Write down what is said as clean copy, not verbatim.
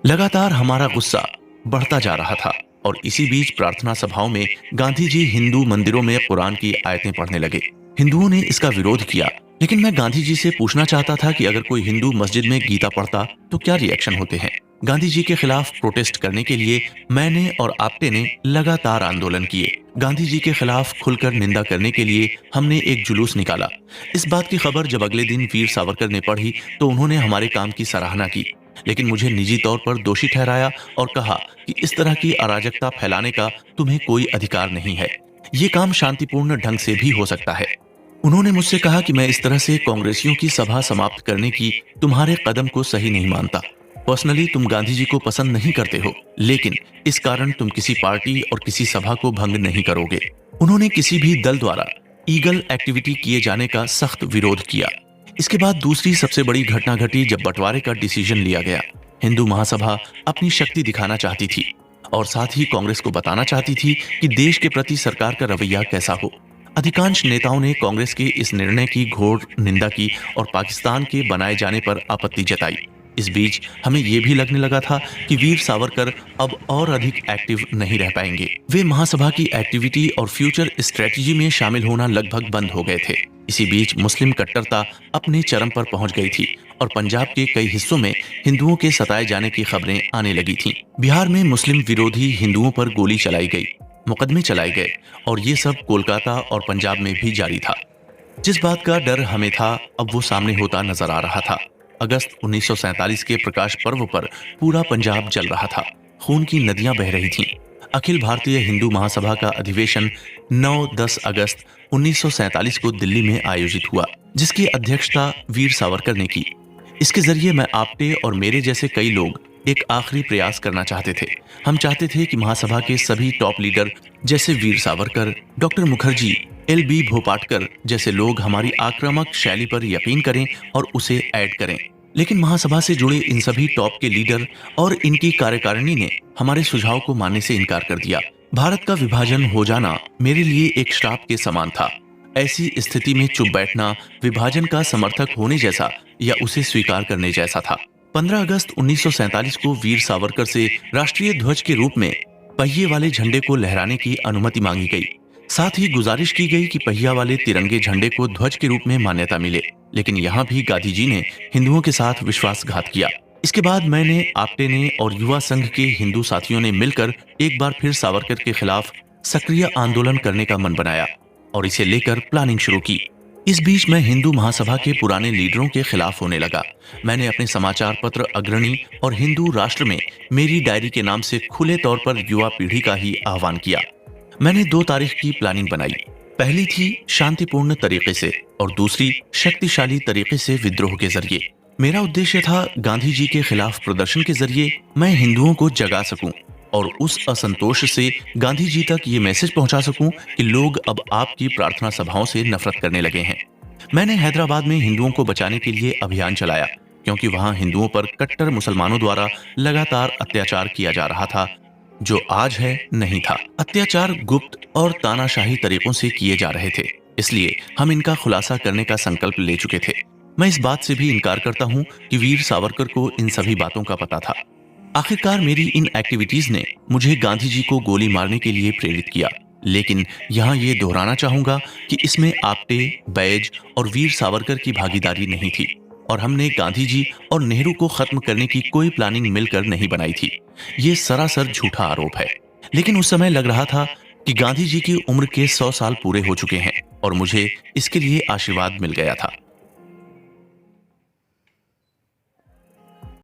लगातार हमारा गुस्सा बढ़ता जा रहा था और इसी बीच प्रार्थना सभाओं में गांधी जी हिंदू मंदिरों में कुरान की आयतें पढ़ने लगे। हिंदुओं ने इसका विरोध किया, लेकिन मैं गांधी जी से पूछना चाहता था कि अगर कोई हिंदू मस्जिद में गीता पढ़ता तो क्या रिएक्शन होते हैं। गांधी जी के खिलाफ प्रोटेस्ट करने के लिए मैंने और आपटे ने लगातार आंदोलन किए। गांधी जी के खिलाफ खुलकर निंदा करने के लिए हमने एक जुलूस निकाला। इस बात की खबर जब अगले दिन वीर सावरकर ने पढ़ी तो उन्होंने हमारे काम की सराहना की, लेकिन मुझे निजी तौर पर दोषी ठहराया और कहा कि इस तरह की अराजकता फैलाने का तुम्हें कोई अधिकार नहीं है। ये काम शांतिपूर्ण ढंग से भी हो सकता है। उन्होंने मुझसे कहा कि मैं इस तरह से कांग्रेसियों की सभा समाप्त करने की तुम्हारे कदम को सही नहीं मानता। पर्सनली तुम गांधी जी को पसंद नहीं करते हो, लेकिन इस कारण तुम किसी पार्टी और किसी सभा को भंग नहीं करोगे। उन्होंने किसी भी दल द्वारा ईगल एक्टिविटी किए जाने का सख्त विरोध किया। इसके बाद दूसरी सबसे बड़ी घटना घटी जब बंटवारे का डिसीजन लिया गया। हिंदू महासभा अपनी शक्ति दिखाना चाहती थी और साथ ही कांग्रेस को बताना चाहती थी कि देश के प्रति सरकार का रवैया कैसा हो। अधिकांश नेताओं ने कांग्रेस के इस निर्णय की घोर निंदा की और पाकिस्तान के बनाए जाने पर आपत्ति जताई। इस बीच हमें यह भी लगने लगा था कि वीर सावरकर अब और अधिक एक्टिव नहीं रह पाएंगे। वे महासभा की एक्टिविटी और फ्यूचर स्ट्रेटजी में शामिल होना लगभग बंद हो गए थे। इसी बीच मुस्लिम कट्टरता अपने चरम पर पहुंच गई थी और पंजाब के कई हिस्सों में हिंदुओं के सताए जाने की खबरें आने लगी थीं। बिहार में मुस्लिम विरोधी हिंदुओं पर गोली चलाई गई, मुकदमे चलाए गए और ये सब कोलकाता और पंजाब में भी जारी था। जिस बात का डर हमें था अब वो सामने होता नजर आ रहा था। अगस्त 1947 के प्रकाश पर्व पर पूरा पंजाब जल रहा था, खून की नदियां बह रही थीं। अखिल भारतीय हिंदू महासभा का अधिवेशन 9-10 अगस्त 1947 को दिल्ली में आयोजित हुआ, जिसकी अध्यक्षता वीर सावरकर ने की। इसके जरिए मैं आपटे और मेरे जैसे कई लोग एक आखिरी प्रयास करना चाहते थे। हम चाहते थे कि महासभा के सभी टॉप लीडर जैसे वीर सावरकर, डॉक्टर मुखर्जी, LB भोपाटकर जैसे लोग हमारी आक्रामक शैली पर यकीन करें और उसे ऐड करें। लेकिन महासभा से जुड़े इन सभी टॉप के लीडर और इनकी कार्यकारिणी ने हमारे सुझाव को मानने से इनकार कर दिया। भारत का विभाजन हो जाना मेरे लिए एक श्राप के समान था। ऐसी स्थिति में चुप बैठना विभाजन का समर्थक होने जैसा या उसे स्वीकार करने जैसा था। 15 अगस्त 1947 को वीर सावरकर से राष्ट्रीय ध्वज के रूप में पहिए वाले झंडे को लहराने की अनुमति मांगी गई। साथ ही गुजारिश की गई कि पहिया वाले तिरंगे झंडे को ध्वज के रूप में मान्यता मिले, लेकिन यहाँ भी गांधी जी ने हिंदुओं के साथ विश्वासघात किया। इसके बाद मैंने, आपटे ने और युवा संघ के हिंदू साथियों ने मिलकर एक बार फिर सावरकर के खिलाफ सक्रिय आंदोलन करने का मन बनाया और इसे लेकर प्लानिंग शुरू की। इस बीच मैं हिंदू महासभा के पुराने लीडरों के खिलाफ होने लगा। मैंने अपने समाचार पत्र अग्रणी और हिंदू राष्ट्र में मेरी डायरी के नाम से खुले तौर पर युवा पीढ़ी का ही आह्वान किया। मैंने 2 तारीख की प्लानिंग बनाई। पहली थी शांतिपूर्ण तरीके से और दूसरी शक्तिशाली तरीके से विद्रोह के जरिए। मेरा उद्देश्य था गांधी जी के खिलाफ प्रदर्शन के जरिए मैं हिंदुओं को जगा सकूं और उस असंतोष से गांधी जी तक ये मैसेज पहुंचा सकूं कि लोग अब आपकी प्रार्थना सभाओं से नफरत करने लगे हैं। मैंने हैदराबाद में हिंदुओं को बचाने के लिए अभियान चलाया, क्योंकि वहां हिंदुओं पर कट्टर मुसलमानों द्वारा लगातार अत्याचार किया जा रहा था, जो आज है नहीं था। अत्याचार गुप्त और तानाशाही तरीकों से किए जा रहे थे, इसलिए हम इनका खुलासा करने का संकल्प ले चुके थे। मैं इस बात से भी इनकार करता हूं कि वीर सावरकर को इन सभी बातों का पता था। आखिरकार मेरी इन एक्टिविटीज ने मुझे गांधी जी को गोली मारने के लिए प्रेरित किया, लेकिन यहाँ ये दोहराना चाहूंगा कि इसमें आपटे, बैज और वीर सावरकर की भागीदारी नहीं थी और हमने गांधी जी और नेहरू को खत्म करने की कोई प्लानिंग मिलकर नहीं बनाई थी। ये सरासर झूठा आरोप है। लेकिन उस समय लग रहा था कि गांधी जी की उम्र के 100 साल पूरे हो चुके हैं और मुझे इसके लिए आशीर्वाद मिल गया था।